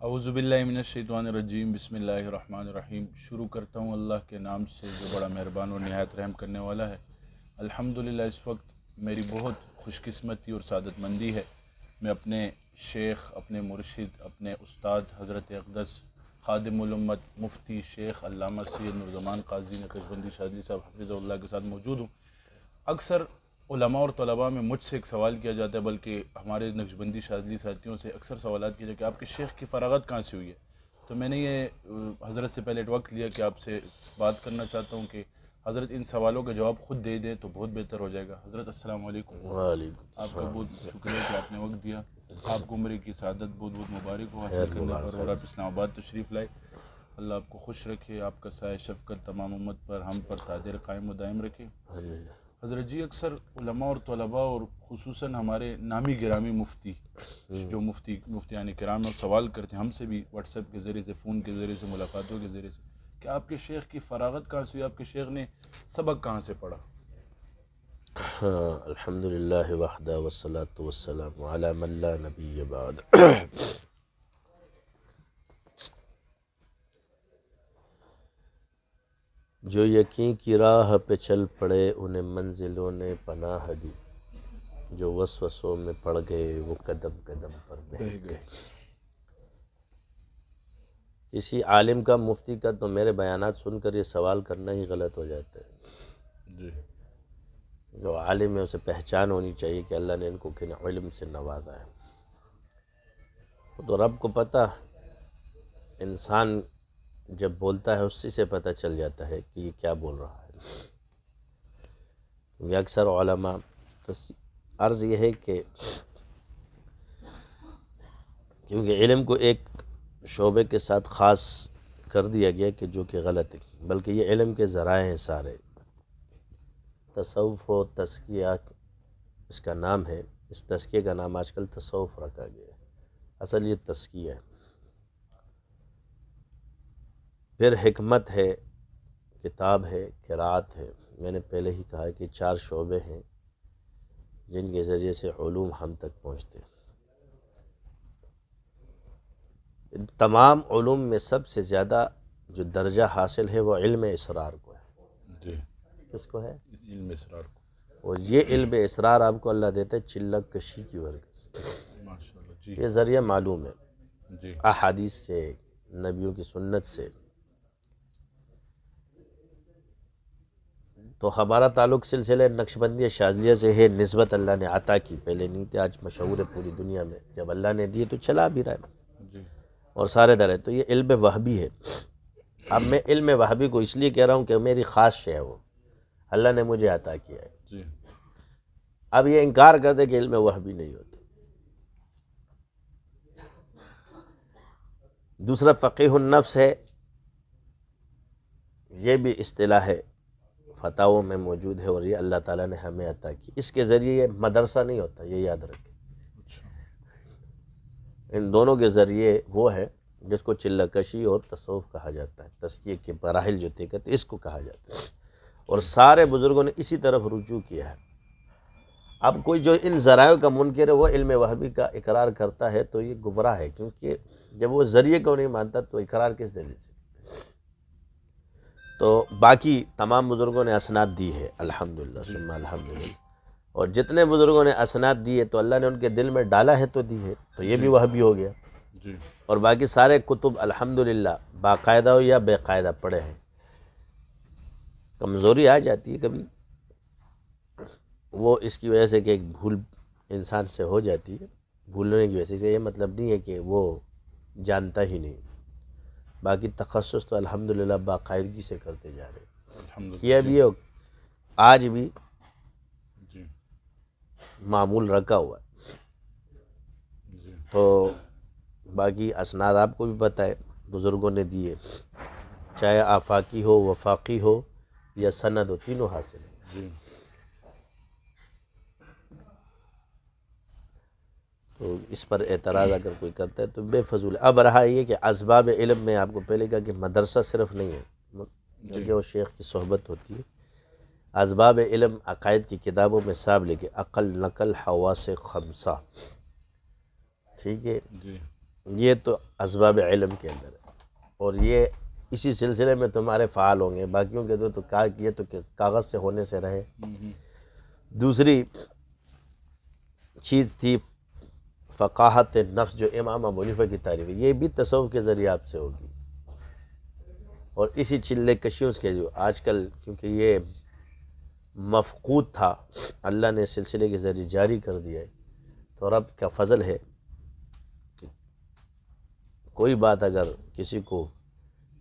اعوذ باللہ من الشیطان الرجیم، بسم اللہ الرحمن الرحیم۔ شروع کرتا ہوں اللہ کے نام سے جو بڑا مہربان اور نہایت رحم کرنے والا ہے۔ الحمدللہ اس وقت میری بہت خوش قسمتی اور سعادت مندی ہے، میں اپنے شیخ، اپنے مرشد، اپنے استاد حضرت اقدس خادم الامت مفتی شیخ علامہ سید نورزمان قاضی نقشبندی شاذلی صاحب حفظہ اللہ کے ساتھ موجود ہوں۔ اکثر علماء اور طلباء میں مجھ سے ایک سوال کیا جاتا ہے، بلکہ ہمارے نقشبندی شاذلی ساتھیوں سے اکثر سوالات کیے جاتے کہ آپ کے شیخ کی فراغت کہاں سے ہوئی ہے۔ تو میں نے یہ حضرت سے پہلے وقت لیا کہ آپ سے بات کرنا چاہتا ہوں کہ حضرت ان سوالوں کا جواب خود دے دیں تو بہت بہتر ہو جائے گا۔ حضرت السلام علیکم۔ وعلیکم آپ کا بہت شکریہ کہ آپ نے وقت دیا، آپ کو عمر کی سعادت بہت بہت مبارک ہو حاصل کرنے پر، اور آپ اسلام آباد تشریف لائے۔ اللہ آپ کو خوش رکھے، آپ کا سایہ شفقت تمام امت پر، ہم پر تاجر قائم و دائم رکھے۔ حضرت جی، اکثر علماء اور طلباء اور خصوصاً ہمارے نامی گرامی مفتی جو مفتیان کرام اور سوال کرتے ہیں ہم سے بھی واٹس ایپ کے ذریعے سے، فون کے ذریعے سے، ملاقاتوں کے ذریعے سے، کہ آپ کے شیخ کی فراغت کہاں سے ہوئی، آپ کے شیخ نے سبق کہاں سے پڑھا؟ الحمدللہ وحدہ والصلاة والسلام علی من لا نبی بعد۔ جو یقین کی راہ پہ چل پڑے انہیں منزلوں نے پناہ دی، جو وسوسوں میں پڑ گئے وہ قدم قدم پر بہہ گئے۔ کسی عالم کا، مفتی کا تو میرے بیانات سن کر یہ سوال کرنا ہی غلط ہو جاتا ہے۔ جی، جو عالم ہے اسے پہچان ہونی چاہیے کہ اللہ نے ان کو کن علم سے نوازا ہے۔ تو رب کو پتہ، انسان جب بولتا ہے اسی سے پتہ چل جاتا ہے کہ یہ کیا بول رہا ہے۔ یہ اکثر علماء، عرض یہ ہے کہ کیونکہ علم کو ایک شعبے کے ساتھ خاص کر دیا گیا کہ جو کہ غلط ہے، بلکہ یہ علم کے ذرائع ہیں سارے۔ تصوف و تزکیہ اس کا نام ہے، اس تزکیے کا نام آج کل تصوف رکھا گیا ہے، اصل یہ تزکیہ ہے۔ پھر حکمت ہے، کتاب ہے، قرات ہے۔ میں نے پہلے ہی کہا کہ 4 شعبے ہیں جن کے ذریعے سے علوم ہم تک پہنچتے ہیں۔ ان تمام علوم میں سب سے زیادہ جو درجہ حاصل ہے وہ علم اسرار کو ہے۔ جی، کس کو ہے؟ علم اسرار کو۔ اور یہ علم اسرار آپ کو اللہ دیتا ہے چلک کشی کی وجہ سے۔ ماشاءاللہ۔ جی یہ ذریعہ معلوم ہے جی احادیث سے، نبیوں کی سنت سے۔ تو ہمارا تعلق سلسلہ نقشبندی شاذلیہ سے ہے، نسبت اللہ نے عطا کی، پہلے نہیں تھے، آج مشہور ہے پوری دنیا میں۔ جب اللہ نے دیے تو چلا بھی رہا ہے جی اور سارے در ہے۔ تو یہ علم وہبی ہے۔ اب میں علم وہبی کو اس لیے کہہ رہا ہوں کہ میری خاص شے ہے، وہ اللہ نے مجھے عطا کیا ہے۔ جی اب یہ انکار کر دے کہ علم وہبی نہیں ہوتا۔ دوسرا فقیہ النفس ہے، یہ بھی اصطلاح ہے، فتاووں میں موجود ہے، اور یہ اللہ تعالیٰ نے ہمیں عطا کی۔ اس کے ذریعے یہ مدرسہ نہیں ہوتا، یہ یاد رکھیں۔ اچھا۔ ان دونوں کے ذریعے وہ ہے جس کو چلہ کشی اور تصوف کہا جاتا ہے، تزکیے کے مراحل جو طے کرتے اس کو کہا جاتا ہے، اور سارے بزرگوں نے اسی طرف رجوع کیا ہے۔ اب کوئی جو ان ذرائع کا منکر ہے وہ علم وہبی کا اقرار کرتا ہے تو یہ گمراہ ہے، کیونکہ جب وہ ذریعے کو نہیں مانتا تو اقرار کس دلیل سے؟ تو باقی تمام بزرگوں نے اسناد دی ہے، الحمدللہ ثم الحمدللہ، اور جتنے بزرگوں نے اسناد دی ہے تو اللہ نے ان کے دل میں ڈالا ہے تو دی ہے، تو یہ بھی وہبی ہو گیا۔ جی اور باقی سارے کتب الحمدللہ باقاعدہ ہو یا بے قاعدہ پڑھے ہیں۔ کمزوری آ جاتی ہے کبھی، وہ اس کی وجہ سے کہ ایک بھول انسان سے ہو جاتی ہے، بھولنے کی وجہ سے۔ یہ مطلب نہیں ہے کہ وہ جانتا ہی نہیں، باقی تخصص تو الحمدللہ باقاعدگی سے کرتے جا رہے ہیں، الحمدللہ۔ کیا بھی ہے، آج بھی جی معمول رکھا ہوا ہے۔ جی تو باقی اسناد آپ کو بھی پتہ ہے بزرگوں نے دیے، چاہے آفاقی ہو، وفاقی ہو یا سند ہو، تینوں حاصل ہیں۔ جی تو اس پر اعتراض اگر کوئی کرتا ہے تو بے فضول ہے۔ اب رہا یہ کہ اسباب علم میں آپ کو پہلے کہا کہ مدرسہ صرف نہیں ہے، بلکہ وہ شیخ کی صحبت ہوتی ہے۔ اسباب علم عقائد کی کتابوں میں صاحب لکھے عقل، نقل، حواس خمسہ، ٹھیک ہے۔ جی یہ تو اسباب علم کے اندر ہے، اور یہ اسی سلسلے میں تمہارے فعال ہوں گے، باقیوں کے تو یہ تو کاغذ سے ہونے سے رہے۔ دوسری چیز تھی فقاہت نفس، جو امام ابو حنیفہ کی تعریف ہے، یہ بھی تصوف کے ذریعے آپ سے ہوگی۔ اور اسی چلے کشیوں کے جو آج کل کیونکہ یہ مفقود تھا، اللہ نے سلسلے کے ذریعے جاری کر دیا ہے، تو رب کا فضل ہے کہ کوئی بات اگر کسی کو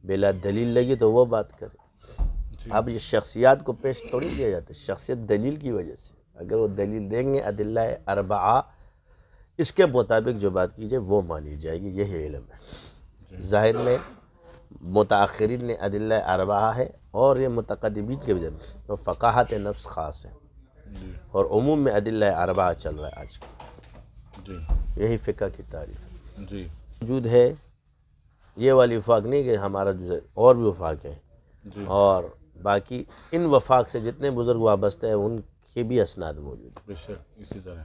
بلا دلیل لگی تو وہ بات کرے۔ اب یہ شخصیات کو پیش تھوڑی کیا جاتا ہے، شخصیت دلیل کی وجہ سے، اگر وہ دلیل دیں گے ادلہ اربعہ، اس کے مطابق جو بات کیجئے وہ مانی جائے گی، یہی علم ہے۔ ظاہر میں متاخرین نے ادلہ اربعہ ہے، اور یہ متقدمین کے وجہ تو فقاہت نفس خاص ہے، اور عموم میں ادلہ اربعہ چل رہا ہے آج کل، یہی فقہ کی تعریف ہے۔ موجود ہے یہ والی وفاق نہیں کہ ہمارا اور بھی وفاق ہیں، اور باقی ان وفاق سے جتنے بزرگ وابستہ ہیں ان کے بھی اسناد موجود ہیں۔ بے شک اسی طرح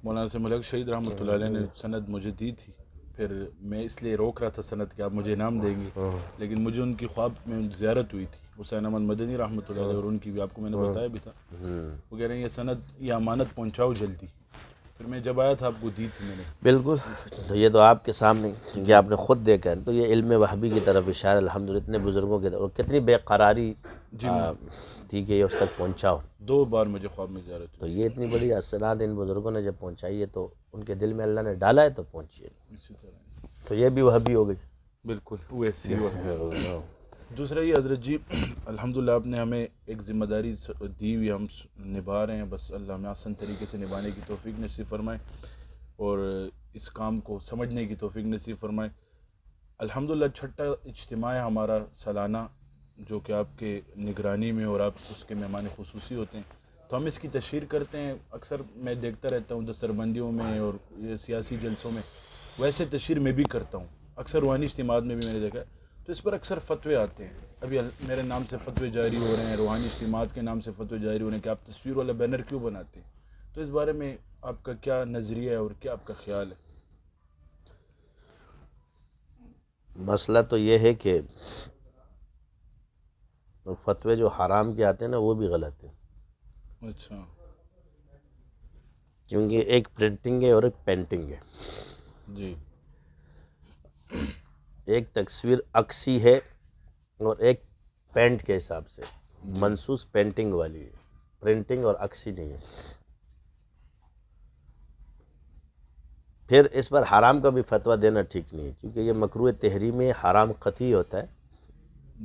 مولانا سے ملک شہید رحمۃ اللہ علیہ نے سند مجھے دی تھی، پھر میں اس لیے روک رہا تھا سند کہ آپ مجھے انعام دیں گے، لیکن مجھے ان کی خواب میں زیارت ہوئی تھی، حسین احمد مدنی رحمۃ اللہ علیہ، اور ان کی بھی آپ کو میں نے بتایا بھی تھا، وہ کہہ رہے ہیں یہ سند یہ امانت پہنچاؤ جلدی، پھر میں جب آیا تھا آپ کو دی تھی میں نے۔ بالکل، تو یہ تو آپ کے سامنے یہ آپ نے خود دیکھا ہے، تو یہ علم وہابی کی طرف اشارہ الحمدللہ، اتنے بزرگوں کی طرف، اور کتنی بے قراری تھی کہ یہ اس تک پہنچاؤ، 2 بار مجھے خواب میں زیارت ہوئی، تو یہ اتنی بڑی اسناد ان بزرگوں نے جب پہنچائی ہے تو ان کے دل میں اللہ نے ڈالا ہے تو پہنچی ہے، اسی طرح تو یہ بھی وہابی ہو گئی۔ بالکل ویسی ہوا۔ دوسرا یہ حضرت جی الحمدللہ آپ نے ہمیں ایک ذمہ داری دی ہوئی، ہم نبھا رہے ہیں، بس اللہ ہمیں آسان طریقے سے نبھانے کی توفیق نصیب فرمائے، اور اس کام کو سمجھنے کی توفیق نصیب فرمائے۔ الحمدللہ چھٹا اجتماع ہے ہمارا سالانہ، جو کہ آپ کے نگرانی میں اور آپ اس کے مہمان خصوصی ہوتے ہیں، تو ہم اس کی تشہیر کرتے ہیں۔ اکثر میں دیکھتا رہتا ہوں دستربندیوں میں اور یہ سیاسی جلسوں میں، ویسے تشہیر میں بھی کرتا ہوں، اکثر روحانی اجتماعات میں بھی میں نے دیکھا ہے، تو اس پر اکثر فتوے آتے ہیں۔ ابھی میرے نام سے فتوے جاری ہو رہے ہیں، روحانی اجتماعات کے نام سے فتوے جاری ہو رہے ہیں کہ آپ تصویر والا بینر کیوں بناتے ہیں، تو اس بارے میں آپ کا کیا نظریہ ہے اور کیا آپ کا خیال ہے؟ مسئلہ تو یہ ہے کہ فتوے جو حرام کے آتے ہیں نا وہ بھی غلط ہیں، اچھا کیونکہ ایک پرنٹنگ ہے اور ایک پینٹنگ ہے، جی، ایک تصویر عکسی ہے اور ایک پینٹ کے حساب سے منسوس پینٹنگ والی ہے، پرنٹنگ اور عکسی نہیں ہے۔ پھر اس پر حرام کا بھی فتویٰ دینا ٹھیک نہیں ہے، کیونکہ یہ مکروہ تحریمی حرام قطعی ہوتا ہے،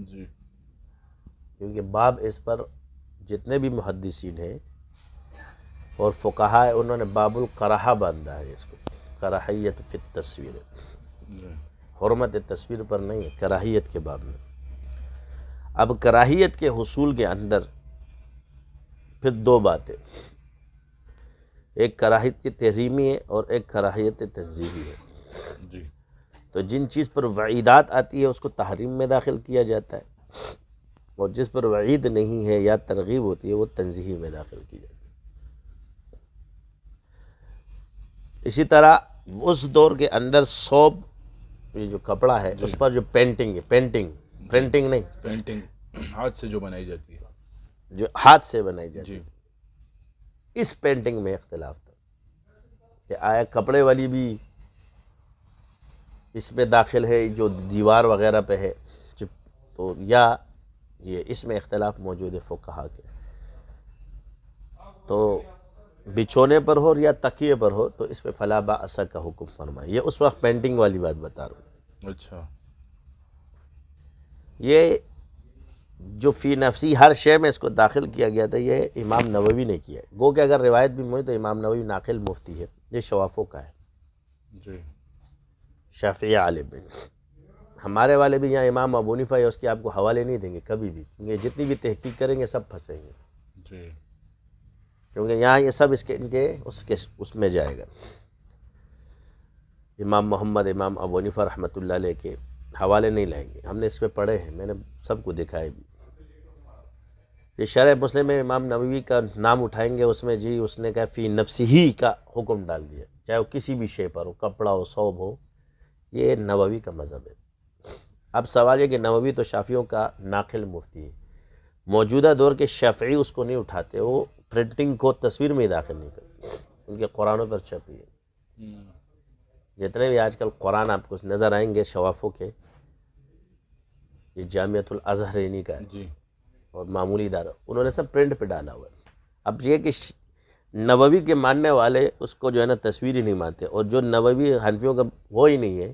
جی، کیونکہ باب اس پر جتنے بھی محدثین ہیں اور فقہاء ہیں انہوں نے باب القراہہ باندھا ہے، اس کو کراہیت فی التصویر، جی، حرمت تصویر پر نہیں ہے، کراہیت کے باب میں۔ اب کراہیت کے حصول کے اندر پھر 2 باتیں، ایک کراہیت تحریمی ہے اور ایک کراہیت تنزیہی ہے۔ جی، تو جن چیز پر وعیدات آتی ہے اس کو تحریم میں داخل کیا جاتا ہے، اور جس پر وعید نہیں ہے یا ترغیب ہوتی ہے وہ تنزیہی میں داخل کی جاتی ہے۔ اسی طرح اس دور کے اندر صوب، یہ جو کپڑا ہے اس پر جو پینٹنگ ہے، پرنٹنگ نہیں، پینٹنگ ہاتھ سے جو بنائی جاتی ہے، جو ہاتھ سے بنائی جاتی جی، ہے، اس پینٹنگ میں اختلاف تھا کہ آیا کپڑے والی بھی اس میں داخل ہے جو دیوار وغیرہ پہ ہے، تو یا یہ اس میں اختلاف موجود ہے فقہا کے، تو بچھونے پر ہو یا تکیے پر ہو تو اس پہ فلا باس کا حکم فرمائے۔ یہ اس وقت پینٹنگ والی بات بتا رہا ہوں۔ اچھا، یہ جو فی نفسی ہر شے میں اس کو داخل کیا گیا تھا، یہ امام نووی نے کیا ہے، گو کہ اگر روایت بھی موجود تو امام نووی ناقل مفتی ہے، یہ شوافوں کا ہے، جی، شافعی عالم ہے۔ ہمارے والے بھی یہاں امام ابو حنیفہ ہے، اس کے آپ کو حوالے نہیں دیں گے کبھی بھی، کیونکہ جتنی بھی تحقیق کریں گے سب پھنسیں گے، جی، کیونکہ یہاں یہ سب اس میں جائے گا۔ امام محمد، امام ابو حنیفہ رحمۃ اللہ علیہ کے حوالے نہیں لائیں گے، ہم نے اس پہ پڑھے ہیں، میں نے سب کو دکھائے بھی۔ یہ شرح مسلم میں امام نووی کا نام اٹھائیں گے، اس میں جی اس نے کہا فی نفسہ کا حکم ڈال دیا، چاہے وہ کسی بھی شے پر ہو، کپڑا ہو، ثوب ہو، یہ نووی کا مذہب ہے۔ اب سوال یہ کہ نووی تو شافعیوں کا ناقل مفتی ہے، موجودہ دور کے شافعی اس کو نہیں اٹھاتے، وہ پرنٹنگ کو تصویر میں ہی داخل نہیں کرتے، ان کے قرآنوں پر چھپی ہے۔ جتنے بھی آج کل قرآن آپ کو نظر آئیں گے شوافوں کے، یہ جامعۃ الازہرینی کا ہے جی اور معمولی ادارہ، انہوں نے سب پرنٹ پہ ڈالا ہوا ہے۔ اب یہ کہ نووی کے ماننے والے اس کو جو ہے نا تصویر ہی نہیں مانتے، اور جو نووی حنفیوں کا وہ ہی نہیں ہے،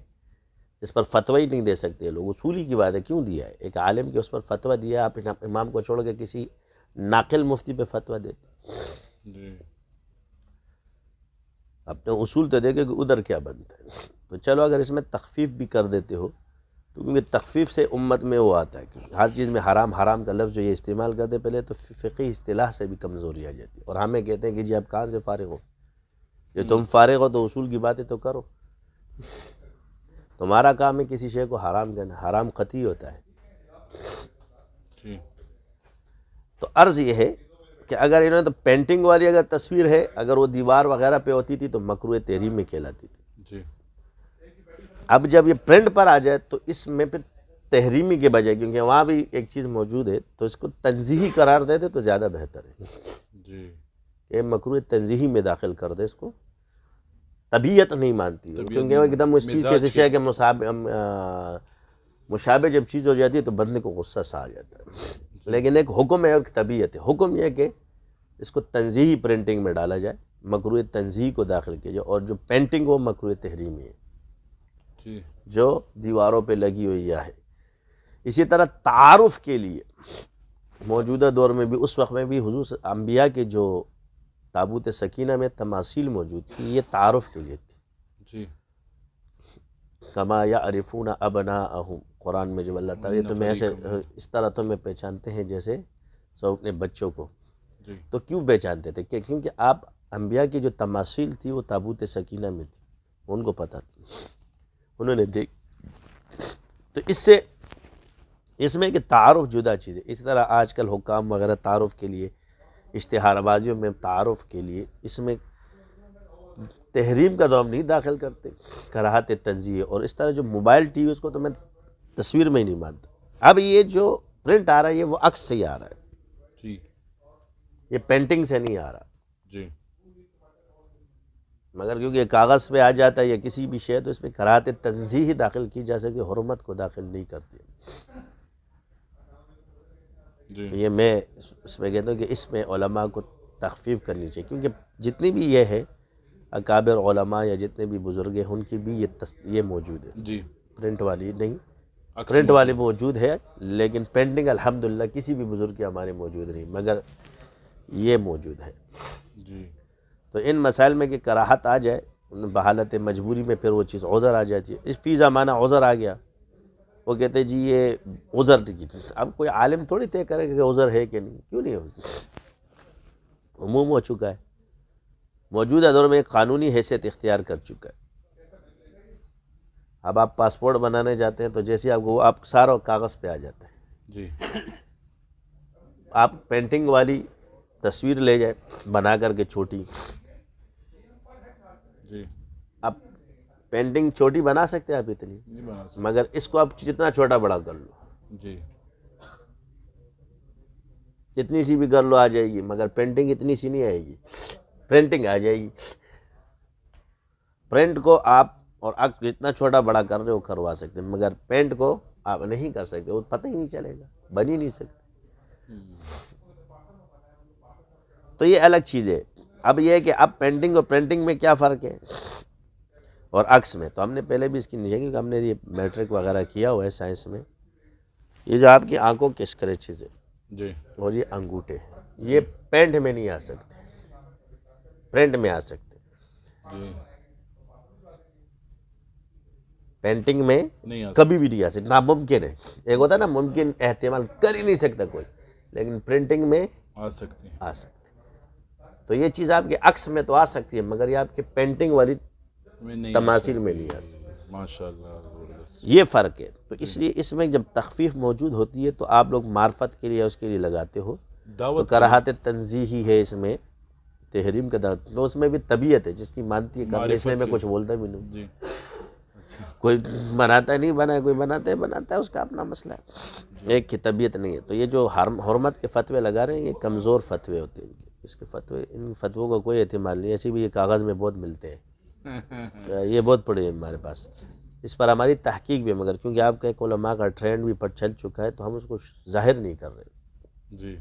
جس پر فتوی ہی نہیں دے سکتے لوگ، اصولی کی بات ہے، کیوں دیا ہے؟ ایک عالم کے اس پر فتویٰ دیا، آپ امام کو چھوڑ کے کسی ناقل مفتی پہ فتویٰ دیتے؟ جی اپنے اصول تو دیکھے کہ ادھر کیا بنتا ہے۔ تو چلو اگر اس میں تخفیف بھی کر دیتے ہو تو کیونکہ تخفیف سے امت میں وہ آتا ہے کہ ہر چیز میں حرام حرام کا لفظ جو یہ استعمال کرتے پہلے تو فقہی اصطلاح سے بھی کمزوری آ جاتی ہے، اور ہمیں کہتے ہیں کہ جی آپ کہاں سے فارغ ہو؟ جو تم فارغ ہو تو اصول کی باتیں تو کرو، تمہارا کام ہے کسی شے کو حرام کہنا، حرام قطعی ہوتا ہے۔ جی تو عرض یہ ہے کہ اگر انہوں نے تو پینٹنگ والی اگر تصویر ہے، اگر وہ دیوار وغیرہ پہ ہوتی تھی تو مکروہ تحریم میں کہلاتی تھی۔ جی اب جب یہ پرنٹ پر آ جائے تو اس میں پھر تحریمی کے بجائے، کیونکہ وہاں بھی ایک چیز موجود ہے، تو اس کو تنزیہی قرار دے دے تو زیادہ بہتر ہے جی کہ مکروہ تنزیہی میں داخل کر دے اس کو۔ طبیعت نہیں مانتی ہے، کیونکہ وہ ایک دم اس چیز کیسے ہے کہ مشابہ جب چیز ہو جاتی ہے تو بندے کو غصہ سا آ جاتا ہے، لیکن ایک حکم ہے اور ایک طبیعت ہے۔ حکم یہ ہے کہ اس کو تنزیہی پرنٹنگ میں ڈالا جائے، مکروہ تنزیہی کو داخل کیا جائے، اور جو پینٹنگ وہ مکروہ تحریمی ہے جی جو دیواروں پہ لگی ہوئی ہے۔ اسی طرح تعارف کے لیے موجودہ دور میں بھی، اس وقت میں بھی حضور انبیاء کے جو تابوت سکینہ میں تماثیل موجود تھی، یہ تعارف کے لیے تھی۔ جی کما یعرفون ابناءہم، قرآن میں جب اللہ تعالیٰ تمہیں ایسے اس طرح تمہیں پہچانتے ہیں جیسے سو اپنے بچوں کو۔ جی تو کیوں پہچانتے تھے؟ کیونکہ آپ انبیاء کی جو تماثیل تھی وہ تابوت سکینہ میں تھی، ان کو پتہ تھی، انہوں نے دیکھ۔ تو اس میں کہ تعارف جدا چیز ہے۔ اسی طرح آج کل حکام وغیرہ تعارف کے لیے، اشتہار بازیوں میں تعارف کے لیے، اس میں تحریم کا دام نہیں داخل کرتے، کراہت تنزیہ۔ اور اس طرح جو موبائل ٹی وی، اس کو تو میں تصویر میں ہی نہیں مانتا۔ اب یہ جو پرنٹ آ رہا ہے یہ وہ عکس سے ہی آ رہا ہے، جی یہ پینٹنگ سے نہیں آ رہا، جی مگر کیونکہ یہ کاغذ پہ آ جاتا ہے یا کسی بھی شے، تو اس میں کراہت تنزیہ داخل کی جا سکے، حرمت کو داخل نہیں کرتی۔ جی یہ میں اس میں کہتا ہوں کہ اس میں علماء کو تخفیف کرنی چاہیے، کیونکہ جتنی بھی یہ ہے اکابر علماء یا جتنے بھی بزرگ ہیں، ان کی بھی یہ موجود ہے، جی پرنٹ والی نہیں، عکس پرنٹ والی موجود ہے، لیکن پینٹنگ الحمدللہ کسی بھی بزرگ کے ہمارے موجود نہیں، مگر یہ موجود ہے۔ جی تو ان مسائل میں کہ کراہت آ جائے، بحالت مجبوری میں پھر وہ چیز عذر آ جاتی ہے۔ اس فی زمانہ عذر آ گیا، وہ کہتے جی یہ عذر، اب کوئی عالم تھوڑی طے کرے کہ عذر ہے کہ نہیں، کیوں نہیں ہے؟ عموم ہو چکا ہے، موجودہ دور میں ایک قانونی حیثیت اختیار کر چکا ہے۔ اب آپ پاسپورٹ بنانے جاتے ہیں تو جیسے آپ سارا کاغذ پہ آ جاتا ہے، جی آپ پینٹنگ والی تصویر لے جائے بنا کر کے چھوٹی، جی آپ پینٹنگ چھوٹی بنا سکتے ہیں آپ اتنی، نہیں بنا سکتے۔ مگر اس کو آپ جتنا چھوٹا بڑا کر لو، جی جتنی سی بھی کر لو آ جائے گی، مگر پینٹنگ اتنی سی نہیں آئے گی، پرنٹنگ آ جائے گی۔ پرنٹ کو آپ اور جتنا چھوٹا بڑا کر رہے ہو کروا سکتے ہیں، مگر پینٹ کو آپ نہیں کر سکتے، وہ پتہ ہی نہیں چلے گا، بن ہی نہیں سکتے۔ تو یہ الگ چیز ہے۔ اب یہ ہے کہ اب پینٹنگ اور پرنٹنگ میں کیا فرق ہے، اور عکس میں تو ہم نے پہلے بھی اس کی نیچے، کیونکہ ہم نے یہ میٹرک وغیرہ کیا ہوا ہے سائنس میں، یہ جو آپ کی آنکھوں کے اسکریچز ہے جی اور یہ انگوٹھے، یہ پینٹ میں نہیں آ سکتے، پرنٹ میں آ سکتے، جی پینٹنگ میں نہیں آ کبھی بھی نہیں آ سکتے، ناممکن ہے۔ ایک ہوتا ہے نا ممکن احتمال کر ہی نہیں سکتا کوئی، لیکن پرنٹنگ میں آ سکتے ہیں، آ سکتے۔ تو یہ چیز آپ کے عکس میں تو آ سکتی ہے، مگر یہ آپ کے پینٹنگ والی میں نہیں تماثیل میں نہیں آ سکتی، ماشاء اللہ زبردست۔ یہ فرق ہے۔ تو اس لیے اس میں جب تخفیف موجود ہوتی ہے تو آپ لوگ معرفت کے لیے اس کے لیے لگاتے ہو، تو دعوت کراہت تنزیہی ہے اس میں، تحریم کا دعوت، تو اس میں بھی طبیعت ہے جس کی مانتی ہے کم، اس لیے میں کچھ بولتا بھی نہیں. جی اچھا کوئی بناتا نہیں بنا، کوئی بناتا ہے، اس کا اپنا مسئلہ ہے، ایک کی طبیعت نہیں ہے. تو یہ جو حرمت کے فتوے لگا رہے ہیں، یہ کمزور فتوے ہوتے ہیں. اس کے فتوے، ان فتووں کا کوئی احتمال نہیں. ایسے بھی یہ کاغذ میں بہت ملتے ہیں، یہ بہت پڑے ہیں ہمارے پاس. اس پر ہماری تحقیق بھی، مگر کیونکہ آپ کا ایک علماء کا ٹرینڈ بھی پر چل چکا ہے تو ہم اس کو ظاہر نہیں کر رہے، جی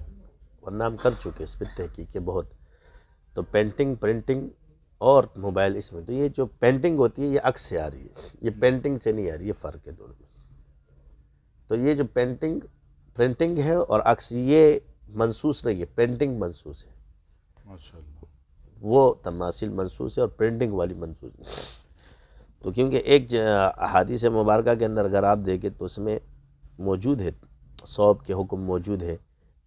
ورنہ ہم کر چکے اس پہ تحقیق بہت. تو پینٹنگ، پرنٹنگ اور موبائل، اس میں تو یہ جو پینٹنگ ہوتی ہے یہ عکس سے آ رہی ہے، یہ پینٹنگ سے نہیں آ رہی، یہ فرق ہے دونوں میں. تو یہ جو پرنٹنگ ہے اور عکس، یہ منسوس نہیں ہے، پینٹنگ منسوس ہے، ماشاء اللہ. وہ تماثیل منسوس ہے اور پرنٹنگ والی منسوس ہے. تو کیونکہ ایک احادیث مبارکہ کے اندر اگر آپ دیکھیں تو اس میں موجود ہے، صوب کے حکم موجود ہے.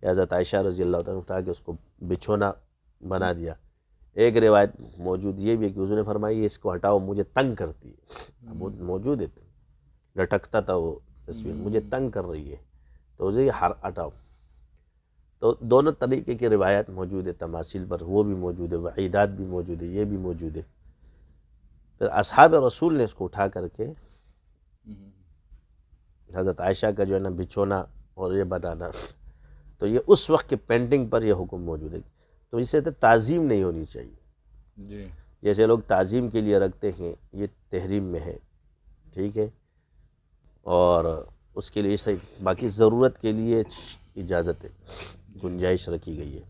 حضرت عائشہ رضی اللہ تعالیٰ اٹھا کے اس کو بچھونا بنا دیا. ایک روایت موجود یہ بھی ہے کہ حضور نے فرمائی اس کو ہٹاؤ، مجھے تنگ کرتی ہے. وہ موجود ہے، لٹکتا تھا وہ تصویر، مجھے تنگ کر رہی ہے، تو اسے یہ ہٹاؤ. تو دونوں طریقے کی روایات موجود ہے تماثیل پر، وہ بھی موجود ہے، وعیدات بھی موجود ہے، یہ بھی موجود ہے. پھر اصحاب رسول نے اس کو اٹھا کر کے حضرت عائشہ کا جو ہے نا بچھونا اور یہ بنانا، تو یہ اس وقت کی پینٹنگ پر یہ حکم موجود ہے. تو اس سے تعظیم نہیں ہونی چاہیے. جی جیسے لوگ تعظیم کے لیے رکھتے ہیں، یہ تحریم میں ہے، ٹھیک ہے. اور اس کے لیے صحیح، باقی ضرورت کے لیے اجازت ہے، گنجائش رکھی گئی ہے.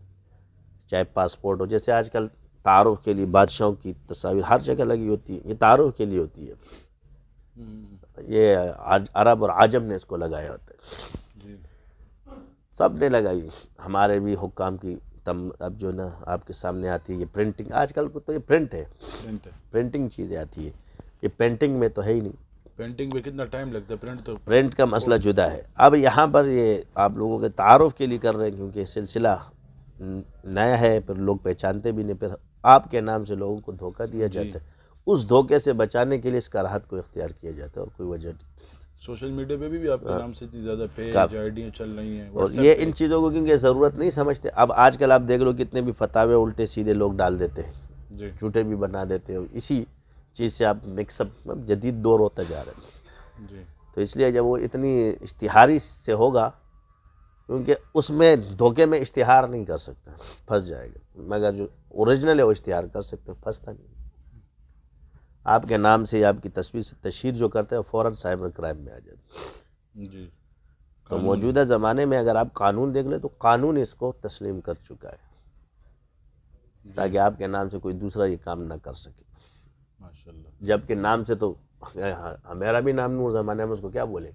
چاہے پاسپورٹ ہو، جیسے آج کل تعارف کے لیے بادشاہوں کی تصاویر ہر جگہ لگی ہوتی ہے، یہ تعارف کے لیے ہوتی ہے. یہ عرب اور عجم نے اس کو لگایا ہوتا ہے، جی سب نے لگائی. ہمارے بھی حکام کی اب جو نا آپ کے سامنے آتی ہے یہ پرنٹنگ. آج کل کو تو یہ پرنٹ ہے، پرنٹنگ چیزیں آتی ہے، یہ پینٹنگ میں تو ہے ہی نہیں. پینٹنگ میں کتنا ٹائم لگتا ہے، پرنٹ کا مسئلہ جدا ہے. اب یہاں پر یہ آپ لوگوں کے تعارف کے لیے کر رہے ہیں کیونکہ سلسلہ نیا ہے، پھر لوگ پہچانتے بھی نہیں، پھر آپ کے نام سے لوگوں کو دھوکہ دیا جاتا ہے. اس دھوکے سے بچانے کے لیے اس کراہت کو اختیار کیا جاتا ہے، اور کوئی وجہ نہیں. سوشل میڈیا پہ بھی آپ کے نام سے اتنی زیادہ پیج آئیڈیاں چل رہی ہیں، اور یہ ان چیزوں کو کیونکہ ضرورت نہیں سمجھتے. اب آج کل آپ دیکھ لو کتنے بھی فتاوے الٹے سیدھے لوگ ڈال دیتے ہیں، جی جھوٹے بھی بنا دیتے ہیں. اسی چیز سے آپ مکس اپ، جدید دور ہوتا جا رہا ہے. جی تو اس لیے جب وہ اتنی اشتہاری سے ہوگا، کیونکہ اس میں دھوکے میں اشتہار نہیں کر سکتا، پھنس جائے گا. مگر جو اوریجنل ہے وہ اشتہار کر سکتے، پھنستا نہیں. آپ کے نام سے یا آپ کی تصویر سے تشہیر جو کرتے ہیں فوراً سائبر کرائم میں آ جاتے ہیں. جی تو موجودہ زمانے میں اگر آپ قانون دیکھ لیں تو قانون اس کو تسلیم کر چکا ہے، تاکہ آپ کے نام سے کوئی دوسرا یہ کام نہ کر سکے. ماشاء اللہ. جبکہ نام سے تو میرا بھی نام نور زمانہ میں اس کو کیا بولے.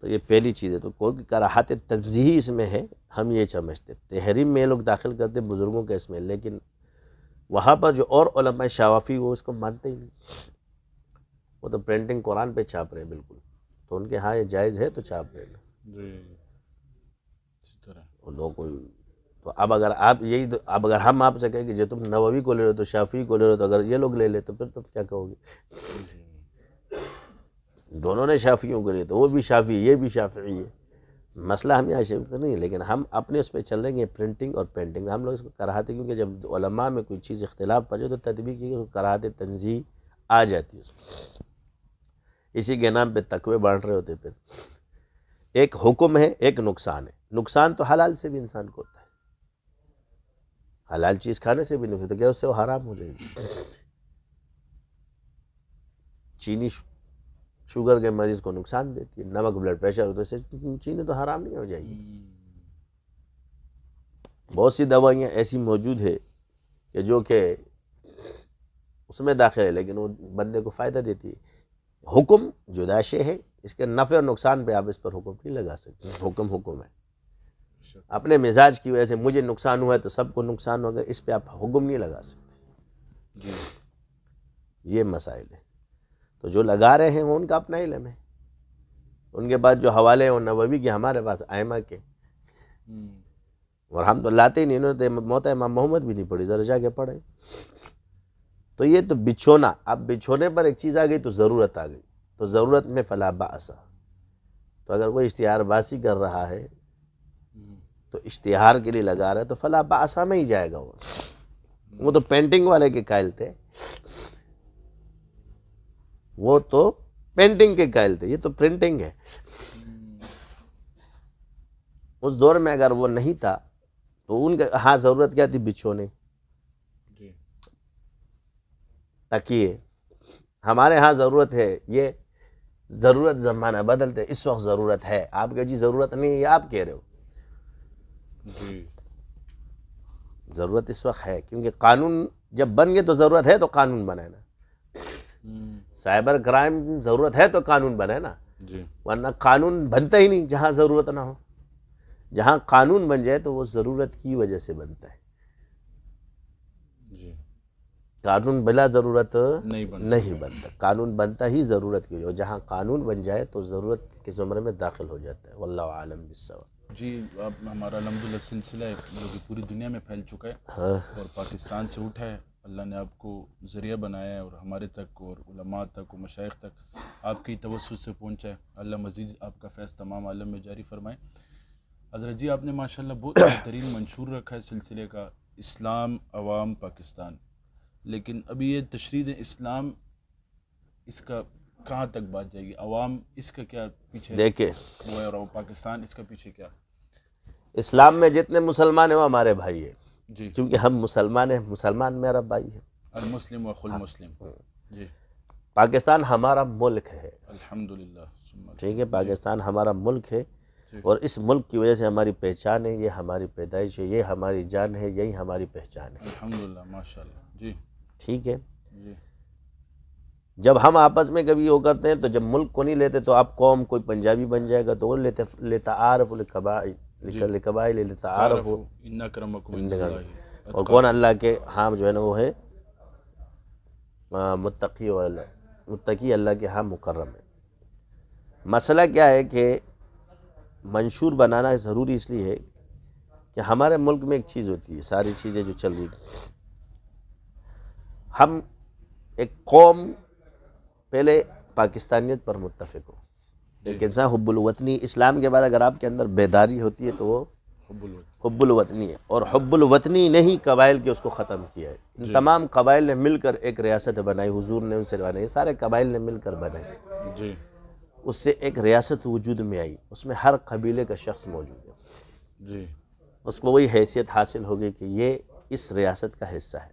تو یہ پہلی چیز ہے. تو کوئی کراہت تنزیہی اس میں ہے، ہم یہ سمجھتے. تحریم میں یہ لوگ داخل کرتے بزرگوں کے اس میں، لیکن وہاں پر جو اور علماء شوافی وہ اس کو مانتے ہی نہیں. وہ تو پرنٹنگ قرآن پہ چھاپ رہے ہیں بالکل، تو ان کے ہاں یہ جائز ہے تو چھاپ رہے ہیں. جی اسی طرح اور لوگوں کو تو اب اگر آپ یہی اب اگر ہم آپ سے کہیں کہ جو تم نووی کو لے رہے ہو تو شافعی کو لے رہے ہو، تو اگر یہ لوگ لے لے تو پھر تم کیا کہو گے. دونوں نے شافعیوں کو لے تو وہ بھی شافعی، یہ بھی شافعی ہے. مسئلہ ہم یہاں شیف کا نہیں ہے، لیکن ہم اپنے اس پہ چل رہے ہیں پرنٹنگ اور پینٹنگ. ہم لوگ اس کو کراہتے کیونکہ جب علماء میں کوئی چیز اختلاف پڑ جائے تو تطبیق کی کراہت تنزیہ آ جاتی ہے اس میں. اسی کے نام پہ تقوی بانٹ رہے ہوتے. پھر ایک حکم ہے، ایک نقصان ہے. نقصان تو حلال سے بھی انسان کو ہوتا ہے، حلال چیز کھانے سے بھی نہیں ہوتا، کیا اس سے وہ حرام ہو جائے گی. چینی شوگر کے مریض کو نقصان دیتی ہے، نمک بلڈ پریشر ہوتا ہے، چینی تو حرام نہیں ہو جائے گی. بہت سی دوائیاں ایسی موجود ہے کہ جو کہ اس میں داخل ہے لیکن وہ بندے کو فائدہ دیتی ہے. حکم جدا شے ہے، اس کے نفع اور نقصان پہ آپ اس پر حکم نہیں لگا سکتے. حکم ہے. اپنے مزاج کی وجہ سے مجھے نقصان ہوا ہے تو سب کو نقصان ہوگا، اس پہ آپ حکم نہیں لگا سکتے. یہ مسائل ہے. تو جو لگا رہے ہیں وہ ان کا اپنا علم ہے، ان کے پاس جو حوالے ہیں وہ نووی کے، ہمارے پاس ائمہ کے، اور ہم تو لاتے ہی نہیں. انہوں نے موت امام محمد بھی نہیں پڑھی، ذرا جا کے پڑھے. تو یہ تو بچھونا، اب بچھونے پر ایک چیز آ گئی تو ضرورت آ گئی. تو ضرورت میں فلا بأس، تو اگر کوئی اشتہار بازی کر رہا ہے تو اشتہار کے لیے لگا رہا ہے تو فلا باسا میں ہی جائے گا وہ تو پینٹنگ والے کے قائل تھے، وہ تو پینٹنگ کے قائل تھے، یہ تو پرنٹنگ ہے۔ اس دور میں اگر وہ نہیں تھا تو ان کے ہاں ضرورت کیا تھی؟ بچھونے، تکیے۔ ہمارے ہاں ضرورت ہے یہ، ضرورت زمانہ بدلتے، اس وقت ضرورت ہے، آپ کہ جی ضرورت نہیں ہے، یہ آپ کہہ رہے ہو۔ ضرورت اس وقت ہے کیونکہ قانون جب بن گئے تو ضرورت ہے تو قانون بنے نا۔ سائبر کرائم ضرورت ہے تو قانون بنے نا، ورنہ قانون بنتا ہی نہیں جہاں ضرورت نہ ہو۔ جہاں قانون بن جائے تو وہ ضرورت کی وجہ سے بنتا ہے، قانون بلا ضرورت نہیں بنتا، قانون بنتا ہی ضرورت کی وجہ، اور جہاں قانون بن جائے تو ضرورت کے زمرے میں داخل ہو جاتا ہے۔ واللہ عالم بالصواب۔ جی اب ہمارا الحمدللہ سلسلہ ہے جو کہ پوری دنیا میں پھیل چکا ہے اور پاکستان سے اٹھا ہے، اللہ نے آپ کو ذریعہ بنایا ہے اور ہمارے تک اور علماء تک اور مشائخ تک آپ کی توسط سے پہنچا ہے۔ اللہ مزید آپ کا فیض تمام عالم میں جاری فرمائے۔ حضرت جی آپ نے ماشاءاللہ بہت بہترین منشور رکھا ہے سلسلے کا، اسلام عوام پاکستان، لیکن ابھی یہ تشریح اسلام اس کا کہاں تک بات جائے گی؟ عوام اس کا کیا پیچھے دیکھیں وہ ہے اور پاکستان اس کا پیچھے کیا؟ اسلام میں جتنے مسلمان ہیں وہ ہمارے بھائی ہیں، جی کیونکہ ہم مسلمان ہیں، مسلمان میرا بھائی ہے۔ المسلم وخو المسلم۔ جی پاکستان ہمارا ملک ہے، الحمدللہ۔ ٹھیک ہے، پاکستان ہمارا ملک ہے اور اس ملک کی وجہ سے ہماری پہچان ہے، یہ ہماری پیدائش ہے، یہ ہماری جان ہے، یہی ہماری پہچان ہے۔ الحمدللہ ماشاءاللہ۔ جی ٹھیک ہے، جی جب ہم آپس میں کبھی وہ کرتے ہیں تو جب ملک کو نہیں لیتے تو آپ قوم کوئی پنجابی بن جائے گا تو وہ لیتا عارف لقبائل لیتا عارف، ان اکرمکم عند اللہ اور کون اللہ کے ہاں جو ہے نا وہ ہے متقی اللہ کے ہاں مکرم ہے۔ مسئلہ کیا ہے کہ منشور بنانا ضروری اس لیے ہے کہ ہمارے ملک میں ایک چیز ہوتی ہے، ساری چیزیں جو چل رہی ہم ایک قوم پہلے پاکستانیت پر متفق ہو، ایک انسان حب الوطنی، اسلام کے بعد اگر آپ کے اندر بیداری ہوتی ہے تو وہ حب الوطنی ہے، اور حب الوطنی نے ہی قبائل کے اس کو ختم کیا ہے۔ ان تمام قبائل نے مل کر ایک ریاست بنائی، حضور نے ان سے بنائی، سارے قبائل نے مل کر بنائی، جی اس سے ایک ریاست وجود میں آئی، اس میں ہر قبیلے کا شخص موجود ہے، جی اس کو وہی حیثیت حاصل ہو گئی کہ یہ اس ریاست کا حصہ ہے۔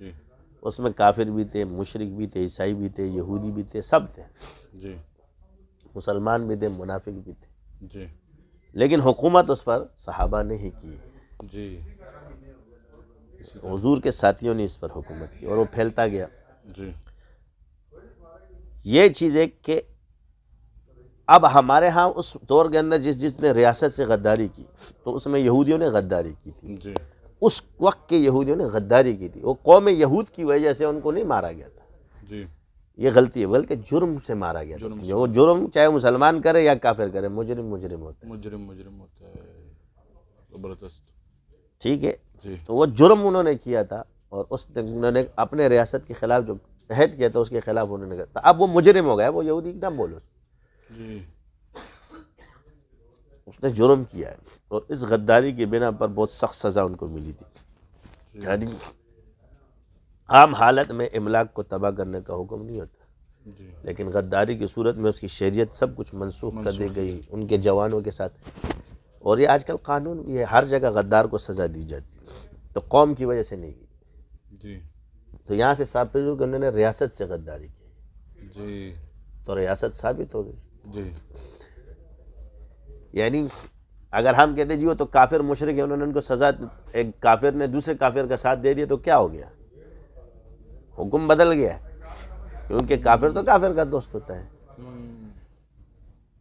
جی اس میں کافر بھی تھے، مشرک بھی تھے، عیسائی بھی تھے، یہودی بھی تھے، سب تھے، جی مسلمان بھی تھے، منافق بھی تھے، جی لیکن حکومت اس پر صحابہ نے ہی کی، جی حضور کے ساتھیوں نے اس پر حکومت کی اور وہ پھیلتا گیا۔ جی یہ چیز ہے کہ اب ہمارے ہاں اس دور کے اندر جس نے ریاست سے غداری کی تو اس میں یہودیوں نے غداری کی تھی، جی اس وقت کے یہودیوں نے غداری کی تھی، وہ قوم یہود کی وجہ سے ان کو نہیں مارا گیا تھا، جی یہ غلطی ہے، بلکہ جرم سے مارا گیا تھا۔ جو جرم چاہے مسلمان کرے یا کافر کرے، مجرم مجرم ہوتا ہے، مجرم ہوتا ہے، زبردست۔ ٹھیک ہے، جی تو وہ جرم انہوں نے کیا تھا اور انہوں نے اپنے ریاست کے خلاف جو عہد کیا تھا اس کے خلاف انہوں نے کہا تھا، اب وہ مجرم ہو گیا، وہ یہودی نہ بولو، جی اس نے جرم کیا ہے اور اس غداری کی بنا پر بہت سخت سزا ان کو ملی تھی۔ یعنی عام حالت میں املاک کو تباہ کرنے کا حکم نہیں ہوتا، جی لیکن غداری کی صورت میں اس کی شریعت سب کچھ منسوخ کر دی گئی ان کے جوانوں کے ساتھ، اور یہ آج کل قانون بھی ہے، ہر جگہ غدار کو سزا دی جاتی ہے، تو قوم کی وجہ سے نہیں کی، جی تو یہاں سے ثابت ہو کہ انہوں نے ریاست سے غداری کی، جی تو ریاست ثابت ہو گئی۔ جی یعنی اگر ہم کہتے جی وہ تو کافر مشرک ہے، انہوں نے ان کو سزا، ایک کافر نے دوسرے کافر کا ساتھ دے دیا تو کیا ہو گیا؟ حکم بدل گیا، کیونکہ کافر تو کافر کا دوست ہوتا ہے۔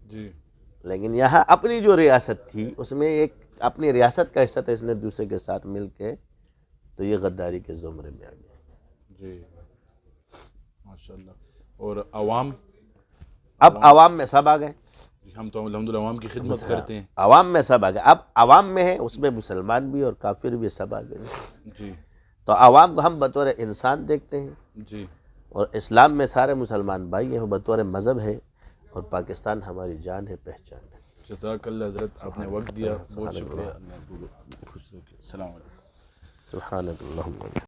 جی لیکن یہاں اپنی جو ریاست تھی اس میں ایک اپنی ریاست کا حصہ تھا، اس نے دوسرے کے ساتھ مل کے، تو یہ غداری کے زمرے میں آ گیا۔ جی ماشاءاللہ۔ اور عوام؟ اب عوام میں سب آ گئے، ہم تو الحمدللہ عوام کی خدمت کرتے ہیں۔ عوام میں سب آ گئے، اب عوام میں ہے، اس میں مسلمان بھی اور کافر بھی، سب آ گئے۔ جی تو عوام کو ہم بطور انسان دیکھتے ہیں، جی اور اسلام میں سارے مسلمان بھائی ہیں، وہ بطور مذہب ہے، اور پاکستان ہماری جان ہے، پہچان ہے۔ جزاک اللہ حضرت، آپ نے وقت دیا، بہت شکریہ۔ اللہ خوش رکھے۔ السلام علیکم۔ سبحانک اللہم